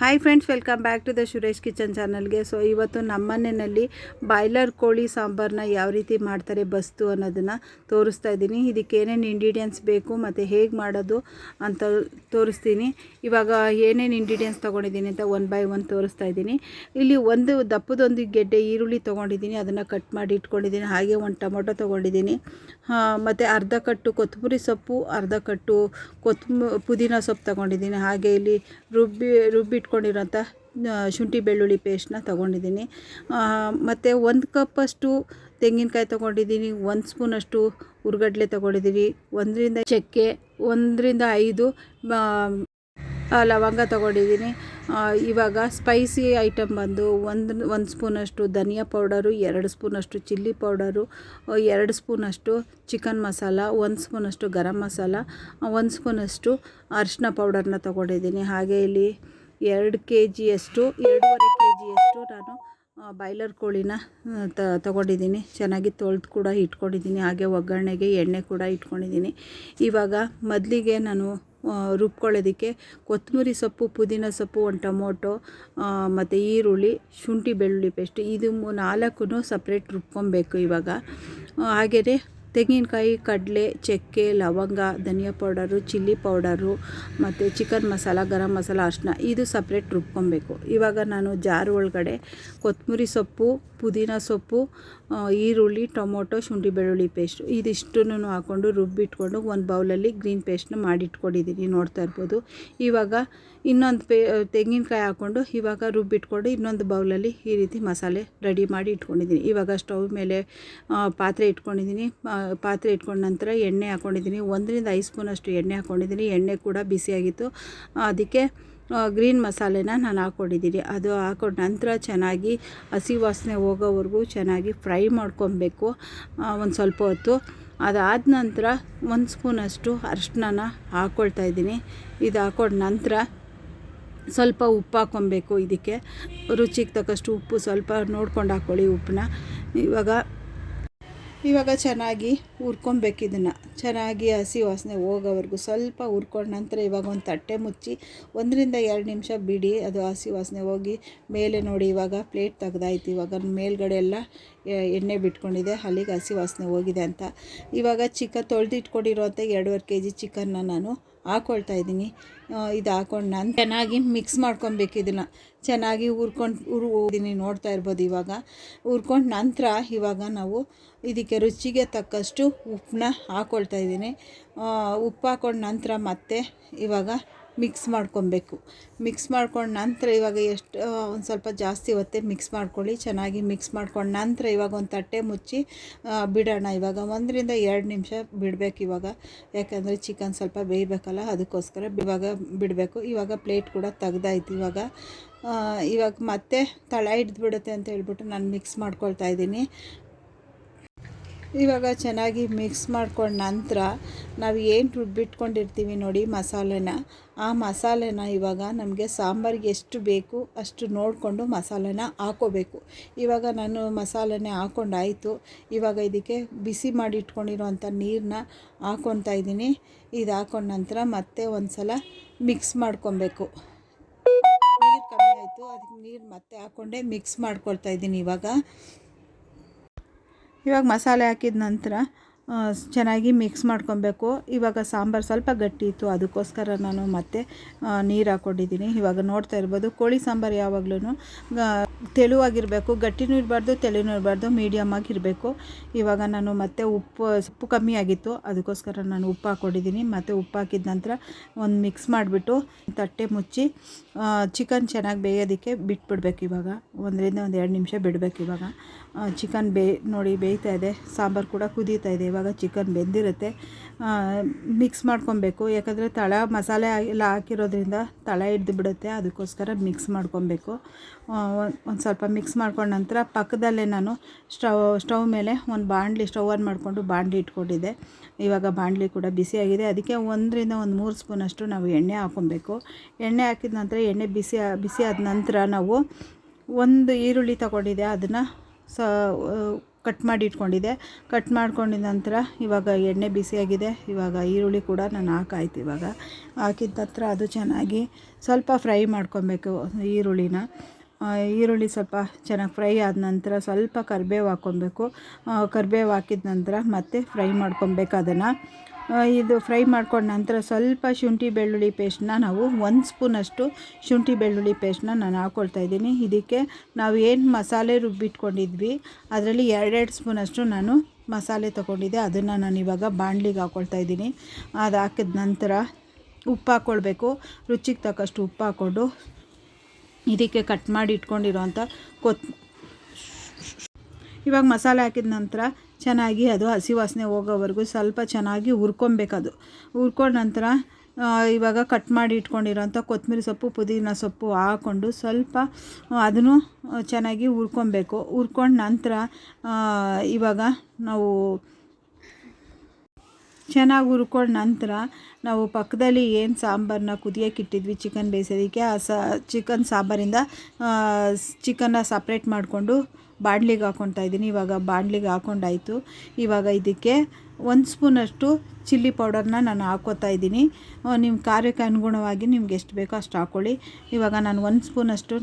Hi friends, welcome back to the Suresh kitchen ಚಾನಲ್ಗೆ. So ಇವತ್ತು ನಮ್ಮ ಮನೆಯಲ್ಲಿ ಬಾಯ್ಲರ್ ಕೋಳಿ ಸಾಂಬಾರನ್ನ ಯಾವ ರೀತಿ ಮಾಡ್ತಾರೆ ಬಸ್ತು ಅನ್ನೋದನ್ನು ತೋರಿಸ್ತಾ ಇದ್ದೀನಿ. ಇದಕ್ಕೆ ಏನೇನು ಇಂಗ್ರೀಡಿಯೆಂಟ್ಸ್ ಬೇಕು ಮತ್ತು ಹೇಗೆ ಮಾಡೋದು ಅಂತ ತೋರಿಸ್ತೀನಿ. ಇವಾಗ ಏನೇನು ಇಂಗ್ರೀಡಿಯೆಂಟ್ಸ್ ತೊಗೊಂಡಿದ್ದೀನಿ ಅಂತ ಒನ್ ಬೈ ಒನ್ ತೋರಿಸ್ತಾ ಇದ್ದೀನಿ. ಇಲ್ಲಿ ಒಂದು ದಪ್ಪದೊಂದು ಗೆಡ್ಡೆ ಈರುಳ್ಳಿ ತೊಗೊಂಡಿದ್ದೀನಿ, ಅದನ್ನು ಕಟ್ ಮಾಡಿ ಇಟ್ಕೊಂಡಿದ್ದೀನಿ. ಹಾಗೆ ಒಂದು ಟೊಮೊಟೊ ತೊಗೊಂಡಿದ್ದೀನಿ, ಮತ್ತು ಅರ್ಧ ಕಟ್ಟು ಕೊತ್ತಂಬರಿ ಸೊಪ್ಪು, ಅರ್ಧ ಕಟ್ಟು ಪುದೀನ ಸೊಪ್ಪು ತೊಗೊಂಡಿದ್ದೀನಿ. ಹಾಗೆ ಇಲ್ಲಿ ರುಬ್ಬಿಟ್ಕೊಂಡಿರೋಂಥ ಶುಂಠಿ ಬೆಳ್ಳುಳ್ಳಿ ಪೇಸ್ಟ್ನ ತೊಗೊಂಡಿದ್ದೀನಿ. ಮತ್ತು 1 ಕಪ್ಪಷ್ಟು ತೆಂಗಿನಕಾಯಿ ತೊಗೊಂಡಿದ್ದೀನಿ, 1 ಸ್ಪೂನಷ್ಟು ಹುರ್ಗಡ್ಲೆ ತೊಗೊಂಡಿದ್ದೀನಿ, 1 ಚಕ್ಕೆ, 1 5 ಲವಂಗ ತೊಗೊಂಡಿದ್ದೀನಿ. ಇವಾಗ ಸ್ಪೈಸಿ ಐಟಮ್ ಬಂದು ಒಂದು ಸ್ಪೂನಷ್ಟು ಧನಿಯಾ ಪೌಡರು, 2 ಸ್ಪೂನಷ್ಟು ಚಿಲ್ಲಿ ಪೌಡರು, 2 ಸ್ಪೂನಷ್ಟು ಚಿಕನ್ ಮಸಾಲ, 1 ಸ್ಪೂನಷ್ಟು ಗರಂ ಮಸಾಲ, 1 ಸ್ಪೂನಷ್ಟು ಅರಿಶಿನ ಪೌಡರ್ನ ತೊಗೊಂಡಿದ್ದೀನಿ. ಹಾಗೆ ಇಲ್ಲಿ 2 ಕೆ ಜಿಯಷ್ಟು 2.5 ಕೆ ಜಿಯಷ್ಟು ನಾನು ಬಾಯ್ಲರ್ ಕೋಳಿನ ತೊಗೊಂಡಿದ್ದೀನಿ. ಚೆನ್ನಾಗಿ ತೊಳೆದು ಕೂಡ ಇಟ್ಕೊಂಡಿದ್ದೀನಿ. ಹಾಗೆ ಒಗ್ಗರಣೆಗೆ ಎಣ್ಣೆ ಕೂಡ ಇಟ್ಕೊಂಡಿದ್ದೀನಿ. ಇವಾಗ ಮೊದಲಿಗೆ ನಾನು ರುಬ್ಕೊಳ್ಳೋದಕ್ಕೆ ಕೊತ್ತಂಬರಿ ಸೊಪ್ಪು, ಪುದೀನ ಸೊಪ್ಪು, 1 ಟೊಮೊಟೊ ಮತ್ತು ಈರುಳ್ಳಿ, ಶುಂಠಿ ಬೆಳ್ಳುಳ್ಳಿ ಪೇಸ್ಟ್, ಇದು 4 ಸಪ್ರೇಟ್ ರುಬ್ಕೊಬೇಕು. ಇವಾಗ ಹಾಗೆಯೇ ತೆಂಗಿನಕಾಯಿ, ಕಡಲೆ, ಚಕ್ಕೆ, ಲವಂಗ, ಧನಿಯಾ ಪೌಡರು, ಚಿಲ್ಲಿ ಪೌಡರು ಮತ್ತು ಚಿಕನ್ ಮಸಾಲ, ಗರಂ ಮಸಾಲ, ಅರಿಶಿನ ಇದು ಸಪ್ರೇಟ್ ರುಬ್ಕೊಬೇಕು. ಇವಾಗ ನಾನು ಜಾರ್ ಒಳಗಡೆ ಕೊತ್ತಂಬರಿ ಸೊಪ್ಪು, ಪುದೀನ ಸೊಪ್ಪು, ಈರುಳ್ಳಿ, ಟೊಮೊಟೊ, ಶುಂಠಿ ಬೆಳ್ಳುಳ್ಳಿ ಪೇಸ್ಟ್ ಇದಿಷ್ಟನ್ನು ಹಾಕ್ಕೊಂಡು ರುಬ್ಬಿಟ್ಕೊಂಡು ಒಂದು ಬೌಲಲ್ಲಿ ಗ್ರೀನ್ ಪೇಸ್ಟ್ನ ಮಾಡಿಟ್ಕೊಂಡಿದ್ದೀನಿ, ನೋಡ್ತಾ ಇರ್ಬೋದು. ಇವಾಗ ಇನ್ನೊಂದು ತೆಂಗಿನಕಾಯಿ ಹಾಕ್ಕೊಂಡು ಇವಾಗ ರುಬ್ಬಿಟ್ಕೊಂಡು ಇನ್ನೊಂದು ಬೌಲಲ್ಲಿ ಈ ರೀತಿ ಮಸಾಲೆ ರೆಡಿ ಮಾಡಿ ಇಟ್ಕೊಂಡಿದ್ದೀನಿ. ಇವಾಗ ಸ್ಟವ್ ಮೇಲೆ ಪಾತ್ರೆ ಇಟ್ಕೊಂಡಿದ್ದೀನಿ. ಪಾತ್ರೆ ಇಟ್ಕೊಂಡ ನಂತರ ಎಣ್ಣೆ ಹಾಕ್ಕೊಂಡಿದ್ದೀನಿ. 1 5 ಸ್ಪೂನಷ್ಟು ಎಣ್ಣೆ ಹಾಕ್ಕೊಂಡಿದ್ದೀನಿ. ಎಣ್ಣೆ ಕೂಡ ಬಿಸಿಯಾಗಿತ್ತು, ಅದಕ್ಕೆ ಗ್ರೀನ್ ಮಸಾಲೆನ ನಾನು ಹಾಕ್ಕೊಂಡಿದ್ದೀನಿ. ಅದು ಹಾಕೊಂಡ ನಂತರ ಚೆನ್ನಾಗಿ ಹಸಿ ವಾಸನೆ ಹೋಗೋವರೆಗೂ ಚೆನ್ನಾಗಿ ಫ್ರೈ ಮಾಡ್ಕೊಬೇಕು ಒಂದು ಸ್ವಲ್ಪ ಹೊತ್ತು. ಅದಾದ ನಂತರ 1 ಸ್ಪೂನಷ್ಟು ಅರಿಶಿನ ಹಾಕ್ಕೊಳ್ತಾಯಿದ್ದೀನಿ. ಇದು ಹಾಕ್ಕೊಂಡ ನಂತರ ಸ್ವಲ್ಪ ಉಪ್ಪು ಹಾಕ್ಕೊಬೇಕು. ಇದಕ್ಕೆ ರುಚಿಗೆ ತಕ್ಕಷ್ಟು ಉಪ್ಪು ಸ್ವಲ್ಪ ನೋಡ್ಕೊಂಡು ಹಾಕ್ಕೊಳ್ಳಿ ಉಪ್ಪನ್ನ. ಇವಾಗ ಚೆನ್ನಾಗಿ ಹುರ್ಕೊಬೇಕು. ಇದನ್ನು ಚೆನ್ನಾಗಿ ಹಸಿ ವಾಸನೆ ಹೋಗೋವರೆಗೂ ಸ್ವಲ್ಪ ಹುರ್ಕೊಂಡ ನಂತರ ಇವಾಗ ಒಂದು ತಟ್ಟೆ ಮುಚ್ಚಿ 1 ರಿಂದ 2 ನಿಮಿಷ ಬಿಡಿ, ಅದು ಹಸಿ ವಾಸನೆ ಹೋಗಿ ಮೇಲೆ ನೋಡಿ. ಇವಾಗ ಪ್ಲೇಟ್ ತೆಗ್ದಾಯ್ತು. ಇವಾಗ ಮೇಲ್ಗಡೆ ಎಲ್ಲ ಎಣ್ಣೆ ಬಿಟ್ಕೊಂಡಿದೆ, ಅಲ್ಲಿಗೆ ಹಸಿ ವಾಸನೆ ಹೋಗಿದೆ ಅಂತ. ಇವಾಗ ತೊಳೆದಿಟ್ಕೊಂಡಿರುವಂಥ 2.5 ಕೆ ಜಿ ಚಿಕನ್ನ ನಾನು ಹಾಕ್ಕೊಳ್ತಾಯಿದ್ದೀನಿ. ಇದು ಹಾಕ್ಕೊಂಡು ನಾನು ಚೆನ್ನಾಗಿ ಮಿಕ್ಸ್ ಮಾಡ್ಕೊಬೇಕು. ಇದನ್ನು ಚೆನ್ನಾಗಿ ಹುರ್ಕೊಂಡಿದ್ದೀನಿ, ನೋಡ್ತಾ ಇರ್ಬೋದು. ಇವಾಗ ಹುರ್ಕೊಂಡು ನಂತರ ಇವಾಗ ನಾವು ಇದಕ್ಕೆ ರುಚಿಗೆ ತಕ್ಕಷ್ಟು ಉಪ್ಪನ್ನ ಹಾಕ್ಕೊಳ್ತಾಯಿದ್ದೀನಿ. ಉಪ್ಪು ಹಾಕ್ಕೊಂಡ ನಂತರ ಮತ್ತೆ ಇವಾಗ ಮಿಕ್ಸ್ ಮಾಡ್ಕೊಬೇಕು. ಮಿಕ್ಸ್ ಮಾಡ್ಕೊಂಡು ನಂತರ ಇವಾಗ ಒಂದು ಸ್ವಲ್ಪ ಜಾಸ್ತಿ ಹೊತ್ತೆ ಮಿಕ್ಸ್ ಮಾಡ್ಕೊಳ್ಳಿ. ಚೆನ್ನಾಗಿ ಮಿಕ್ಸ್ ಮಾಡ್ಕೊಂಡು ನಂತರ ಇವಾಗ ಒಂದು ತಟ್ಟೆ ಮುಚ್ಚಿ ಬಿಡೋಣ. ಇವಾಗ 1 ರಿಂದ 2 ನಿಮಿಷ ಬಿಡಬೇಕು ಇವಾಗ, ಯಾಕಂದರೆ ಚಿಕನ್ ಸ್ವಲ್ಪ ಬೇಯಬೇಕಲ್ಲ, ಅದಕ್ಕೋಸ್ಕರ ಇವಾಗ ಬಿಡಬೇಕು. ಇವಾಗ ಪ್ಲೇಟ್ ಕೂಡ ತೆಗ್ದಾಯ್ತು. ಇವಾಗ ಮತ್ತೆ ತಳ ಹಿಡಿದ್ಬಿಡುತ್ತೆ ಅಂತ ಹೇಳ್ಬಿಟ್ಟು ನಾನು ಮಿಕ್ಸ್ ಮಾಡ್ಕೊಳ್ತಾಯಿದ್ದೀನಿ. ಇವಾಗ ಚೆನ್ನಾಗಿ ಮಿಕ್ಸ್ ಮಾಡ್ಕೊಂಡ ನಂತರ ನಾವು ಏನು ರುಬ್ಬಿಟ್ಕೊಂಡಿರ್ತೀವಿ ನೋಡಿ ಮಸಾಲೆನ, ಆ ಮಸಾಲೆನ ಇವಾಗ ನಮಗೆ ಸಾಂಬಾರಿಗೆ ಎಷ್ಟು ಬೇಕು ಅಷ್ಟು ನೋಡಿಕೊಂಡು ಮಸಾಲೆನ ಹಾಕ್ಕೋಬೇಕು. ಇವಾಗ ನಾನು ಮಸಾಲೆನೇ ಹಾಕ್ಕೊಂಡಾಯಿತು. ಇವಾಗ ಇದಕ್ಕೆ ಬಿಸಿ ಮಾಡಿ ಇಟ್ಕೊಂಡಿರೋಂಥ ನೀರನ್ನ ಹಾಕ್ಕೊತಾ ಇದ್ದೀನಿ. ಇದು ಹಾಕ್ಕೊಂಡ ನಂತರ ಮತ್ತೆ ಒಂದು ಸಲ ಮಿಕ್ಸ್ ಮಾಡ್ಕೊಬೇಕು. ನೀರು ಕಮ್ಮಿ ಆಯಿತು, ಅದಕ್ಕೆ ನೀರು ಮತ್ತೆ ಹಾಕ್ಕೊಂಡೆ ಮಿಕ್ಸ್ ಮಾಡ್ಕೊಳ್ತಾಯಿದ್ದೀನಿ. ಇವಾಗ ಮಸಾಲೆ ಹಾಕಿದ ನಂತರ ಚೆನ್ನಾಗಿ ಮಿಕ್ಸ್ ಮಾಡ್ಕೊಬೇಕು. ಇವಾಗ ಸಾಂಬಾರು ಸ್ವಲ್ಪ ಗಟ್ಟಿ ಇತ್ತು, ಅದಕ್ಕೋಸ್ಕರ ನಾನು ಮತ್ತೆ ನೀರು ಹಾಕ್ಕೊಂಡಿದ್ದೀನಿ. ಇವಾಗ ನೋಡ್ತಾ ಇರ್ಬೋದು, ಕೋಳಿ ಸಾಂಬಾರು ಯಾವಾಗಲೂ ತೆಳುವಾಗಿರಬೇಕು, ಗಟ್ಟಿನೂ ಇರಬಾರ್ದು, ತೆಳುನೂ ಇರಬಾರ್ದು, ಮೀಡಿಯಮ್ ಆಗಿರಬೇಕು. ಇವಾಗ ನಾನು ಮತ್ತೆ ಉಪ್ಪು ಕಮ್ಮಿ ಆಗಿತ್ತು, ಅದಕ್ಕೋಸ್ಕರ ನಾನು ಉಪ್ಪು ಹಾಕ್ಕೊಂಡಿದ್ದೀನಿ. ಮತ್ತು ಉಪ್ಪು ಹಾಕಿದ ನಂತರ ಒಂದು ಮಿಕ್ಸ್ ಮಾಡಿಬಿಟ್ಟು ತಟ್ಟೆ ಮುಚ್ಚಿ ಚಿಕನ್ ಚೆನ್ನಾಗಿ ಬೇಯೋದಕ್ಕೆ ಬಿಟ್ಬಿಡ್ಬೇಕು. ಇವಾಗ 1 ರಿಂದ 2 ನಿಮಿಷ ಬಿಡಬೇಕು. ಇವಾಗ ಚಿಕನ್ ನೋಡಿ ಬೇಯ್ತಾ ಇದೆ, ಸಾಂಬಾರು ಕೂಡ ಕುದೀತಾ ಇದೆ. ಇವಾಗ ಚಿಕನ್ ಬೆಂದಿರುತ್ತೆ. ಮಿಕ್ಸ್ ಮಾಡ್ಕೊಬೇಕು, ಯಾಕಂದರೆ ಮಸಾಲೆ ಎಲ್ಲ ಹಾಕಿರೋದ್ರಿಂದ ತಳ ಹಿಡ್ದು ಬಿಡುತ್ತೆ, ಅದಕ್ಕೋಸ್ಕರ ಮಿಕ್ಸ್ ಮಾಡ್ಕೊಬೇಕು. ಒಂದು ಸ್ವಲ್ಪ ಮಿಕ್ಸ್ ಮಾಡ್ಕೊಂಡ ನಂತರ ಪಕ್ಕದಲ್ಲೇ ನಾನು ಸ್ಟವ್ ಮೇಲೆ ಒಂದು ಸ್ಟವ್ ಆನ್ ಮಾಡಿಕೊಂಡು ಬಾಣಲಿ ಇಟ್ಕೊಂಡಿದ್ದೆ. ಇವಾಗ ಬಾಣಲಿ ಕೂಡ ಬಿಸಿಯಾಗಿದೆ, ಅದಕ್ಕೆ 1 ರಿಂದ 3 ಸ್ಪೂನಷ್ಟು ನಾವು ಎಣ್ಣೆ ಹಾಕ್ಕೊಬೇಕು. ಎಣ್ಣೆ ಹಾಕಿದ ನಂತರ ಎಣ್ಣೆ ಬಿಸಿ ಆದ ನಂತರ ನಾವು 1 ಈರುಳ್ಳಿ ತಗೊಂಡಿದ್ದೆ, ಅದನ್ನು ಕಟ್ ಮಾಡಿ ಇಟ್ಕೊಂಡಿದ್ದೆ. ಕಟ್ ಮಾಡ್ಕೊಂಡಿದ ನಂತರ ಇವಾಗ ಎಣ್ಣೆ ಬಿಸಿಯಾಗಿದೆ. ಇವಾಗ ಈರುಳ್ಳಿ ಕೂಡ ನಾನು ಹಾಕಾಯ್ತು. ಇವಾಗ ಹಾಕಿದ ನಂತರ ಅದು ಚೆನ್ನಾಗಿ ಸ್ವಲ್ಪ ಫ್ರೈ ಮಾಡ್ಕೊಬೇಕು ಈರುಳ್ಳಿನ. ಈರುಳ್ಳಿ ಸ್ವಲ್ಪ ಚೆನ್ನಾಗಿ ಫ್ರೈ ಆದ ನಂತರ ಸ್ವಲ್ಪ ಕರಿಬೇವು ಹಾಕ್ಕೊಬೇಕು. ಕರಿಬೇವು ಹಾಕಿದ ನಂತರ ಮತ್ತೆ ಫ್ರೈ ಮಾಡ್ಕೊಬೇಕು ಅದನ್ನು. ಇದು ಫ್ರೈ ಮಾಡ್ಕೊಂಡ ನಂತರ ಸ್ವಲ್ಪ ಶುಂಠಿ ಬೆಳ್ಳುಳ್ಳಿ ಪೇಸ್ಟನ್ನ ನಾವು 1 ಸ್ಪೂನಷ್ಟು ಶುಂಠಿ ಬೆಳ್ಳುಳ್ಳಿ ಪೇಸ್ಟನ್ನ ನಾನು ಹಾಕ್ಕೊಳ್ತಾಯಿದ್ದೀನಿ. ಇದಕ್ಕೆ ನಾವು ಏನು ಮಸಾಲೆ ರುಬ್ಬಿಟ್ಕೊಂಡಿದ್ವಿ ಅದರಲ್ಲಿ 2 ಸ್ಪೂನಷ್ಟು ನಾನು ಮಸಾಲೆ ತೊಗೊಂಡಿದ್ದೆ. ಅದನ್ನು ನಾನು ಇವಾಗ ಬಾಣಲಿಗೆ ಹಾಕ್ಕೊಳ್ತಾಯಿದ್ದೀನಿ. ಅದು ಹಾಕಿದ ನಂತರ ಉಪ್ಪು ಹಾಕ್ಕೊಳ್ಬೇಕು. ರುಚಿಗೆ ತಕ್ಕಷ್ಟು ಉಪ್ಪು ಹಾಕ್ಕೊಂಡು ಇದಕ್ಕೆ ಕಟ್ ಮಾಡಿ ಇಟ್ಕೊಂಡಿರೋಂಥ ಇವಾಗ ಮಸಾಲೆ ಹಾಕಿದ ನಂತರ ಚೆನ್ನಾಗಿ ಅದು ಹಸಿ ವಾಸನೆ ಹೋಗೋವರೆಗೂ ಸ್ವಲ್ಪ ಚೆನ್ನಾಗಿ ಹುರ್ಕೊಬೇಕದು. ಹುರ್ಕೊಂಡ ನಂತರ ಇವಾಗ ಕಟ್ ಮಾಡಿ ಇಟ್ಕೊಂಡಿರೋಂಥ ಕೊತ್ತಂಬರಿ ಸೊಪ್ಪು, ಪುದೀನ ಸೊಪ್ಪು ಹಾಕ್ಕೊಂಡು ಸ್ವಲ್ಪ ಅದನ್ನು ಚೆನ್ನಾಗಿ ಹುರ್ಕೊಬೇಕು. ಹುರ್ಕೊಂಡ ನಂತರ ಇವಾಗ ನಾವು ಚೆನ್ನಾಗಿ ಹುರ್ಕೊಂಡ ನಂತರ ನಾವು ಪಕ್ಕದಲ್ಲಿ ಏನು ಸಾಂಬಾರನ್ನ ಕುದಿಯೋಕೆ ಇಟ್ಟಿದ್ವಿ ಚಿಕನ್ ಬೇಯಿಸೋದಕ್ಕೆ, ಆ ಚಿಕನ್ ಸಾಂಬಾರಿಂದ ಚಿಕನ್ನ ಸಪ್ರೇಟ್ ಮಾಡಿಕೊಂಡು ಬಾಣಲಿಗೆ ಹಾಕ್ಕೊತಾ ಇದ್ದೀನಿ. ಇವಾಗ ಬಾಣಲಿಗೆ ಹಾಕ್ಕೊಂಡಾಯಿತು. ಇವಾಗ ಇದಕ್ಕೆ 1 ಸ್ಪೂನಷ್ಟು ಚಿಲ್ಲಿ ಪೌಡರ್ನ ನಾನು ಹಾಕ್ಕೋತಾ ಇದ್ದೀನಿ. ನಿಮ್ಮ ಖಾರಕ್ಕೆ ಅನುಗುಣವಾಗಿ ನಿಮ್ಗೆ ಎಷ್ಟು ಬೇಕೋ ಅಷ್ಟು ಹಾಕ್ಕೊಳ್ಳಿ. ಇವಾಗ ನಾನು 1 ಸ್ಪೂನಷ್ಟು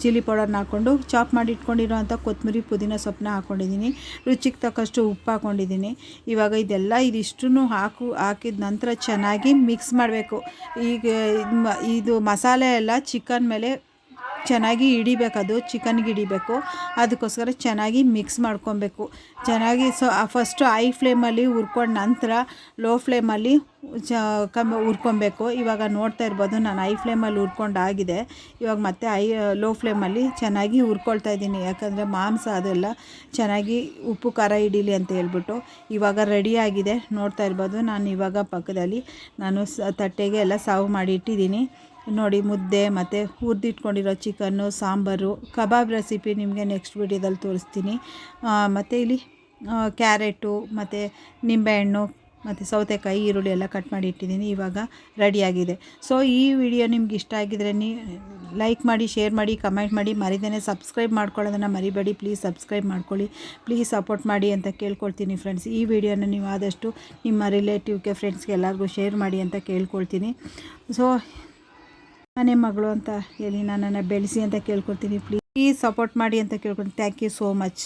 ಚಿಲ್ಲಿ ಪೌಡರ್ನ ಹಾಕ್ಕೊಂಡು ಚಾಪ್ ಮಾಡಿ ಇಟ್ಕೊಂಡಿರೋಂಥ ಕೊತ್ತಂಬರಿ ಪುದೀನ ಸೊಪ್ಪನ್ನ ಹಾಕ್ಕೊಂಡಿದ್ದೀನಿ. ರುಚಿಗೆ ತಕ್ಕಷ್ಟು ಉಪ್ಪು ಹಾಕ್ಕೊಂಡಿದ್ದೀನಿ. ಇವಾಗ ಇದಿಷ್ಟನ್ನು ಹಾಕಿದ ನಂತರ ಚೆನ್ನಾಗಿ ಮಿಕ್ಸ್ ಮಾಡಬೇಕು. ಈಗ ಇದು ಮಸಾಲೆ ಎಲ್ಲ ಚಿಕನ್ ಮೇಲೆ ಚೆನ್ನಾಗಿ ಹಿಡಿಬೇಕದು, ಚಿಕನ್ಗೆ ಹಿಡಿಬೇಕು. ಅದಕ್ಕೋಸ್ಕರ ಚೆನ್ನಾಗಿ ಮಿಕ್ಸ್ ಮಾಡ್ಕೊಬೇಕು. ಚೆನ್ನಾಗಿ ಫಸ್ಟು ಹೈ ಫ್ಲೇಮಲ್ಲಿ ಹುರ್ಕೊಂಡ ನಂತರ ಲೋ ಫ್ಲೇಮಲ್ಲಿ ಹುರ್ಕೊಬೇಕು. ಇವಾಗ ನೋಡ್ತಾ ಇರ್ಬೋದು ನಾನು ಹೈ ಫ್ಲೇಮಲ್ಲಿ ಹುರ್ಕೊಂಡಾಗಿದೆ. ಇವಾಗ ಮತ್ತೆ ಲೋ ಫ್ಲೇಮಲ್ಲಿ ಚೆನ್ನಾಗಿ ಹುರ್ಕೊಳ್ತಾ ಇದ್ದೀನಿ. ಯಾಕಂದರೆ ಮಾಂಸ ಅದೆಲ್ಲ ಚೆನ್ನಾಗಿ ಉಪ್ಪು ಖಾರ ಹಿಡೀಲಿ ಅಂತ ಹೇಳ್ಬಿಟ್ಟು. ಇವಾಗ ರೆಡಿಯಾಗಿದೆ ನೋಡ್ತಾ ಇರ್ಬೋದು. ನಾನು ಇವಾಗ ಪಕ್ಕದಲ್ಲಿ ನಾನು ತಟ್ಟೆಗೆ ಎಲ್ಲ ಸರ್ವ್ ಮಾಡಿ ಇಟ್ಟಿದ್ದೀನಿ. ನೋಡಿ, ಮುದ್ದೆ ಮತ್ತು ಹುರಿದಿಟ್ಕೊಂಡಿರೋ ಚಿಕನ್ನು, ಸಾಂಬಾರು, ಕಬಾಬ್ ರೆಸಿಪಿ ನಿಮಗೆ ನೆಕ್ಸ್ಟ್ ವೀಡಿಯೋದಲ್ಲಿ ತೋರಿಸ್ತೀನಿ. ಮತ್ತು ಇಲ್ಲಿ ಕ್ಯಾರೆಟು ಮತ್ತು ನಿಂಬೆಹಣ್ಣು ಮತ್ತು ಸೌತೆಕಾಯಿ, ಈರುಳ್ಳಿ ಎಲ್ಲ ಕಟ್ ಮಾಡಿ ಇಟ್ಟಿದ್ದೀನಿ. ಇವಾಗ ರೆಡಿಯಾಗಿದೆ. ಸೊ ಈ ವಿಡಿಯೋ ನಿಮ್ಗೆ ಇಷ್ಟ ಆಗಿದರೆ ಲೈಕ್ ಮಾಡಿ, ಶೇರ್ ಮಾಡಿ, ಕಮೆಂಟ್ ಮಾಡಿ, ಮರಿದೇನೆ ಸಬ್ಸ್ಕ್ರೈಬ್ ಮಾಡ್ಕೊಳ್ಳೋದನ್ನು ಮರಿಬೇಡಿ. ಪ್ಲೀಸ್ ಸಬ್ಸ್ಕ್ರೈಬ್ ಮಾಡ್ಕೊಳ್ಳಿ, ಪ್ಲೀಸ್ ಸಪೋರ್ಟ್ ಮಾಡಿ ಅಂತ ಕೇಳ್ಕೊಳ್ತೀನಿ ಫ್ರೆಂಡ್ಸ್. ಈ ವಿಡಿಯೋನ ನೀವು ಆದಷ್ಟು ನಿಮ್ಮ ರಿಲೇಟಿವ್ಗೆ, ಫ್ರೆಂಡ್ಸ್ಗೆ ಎಲ್ಲರಿಗೂ ಶೇರ್ ಮಾಡಿ ಅಂತ ಕೇಳ್ಕೊಳ್ತೀನಿ. ಸೊ ಮನೆ ಮಗಳು ಅಂತ ಹೇಳಿ ನನ್ನನ್ನು ಬೆಳೆಸಿ ಅಂತ ಕೇಳ್ಕೊಳ್ತೀನಿ. ಪ್ಲೀಸ್ ಸಪೋರ್ಟ್ ಮಾಡಿ ಅಂತ ಕೇಳ್ಕೊಳ್ತೀನಿ. Thank you so much.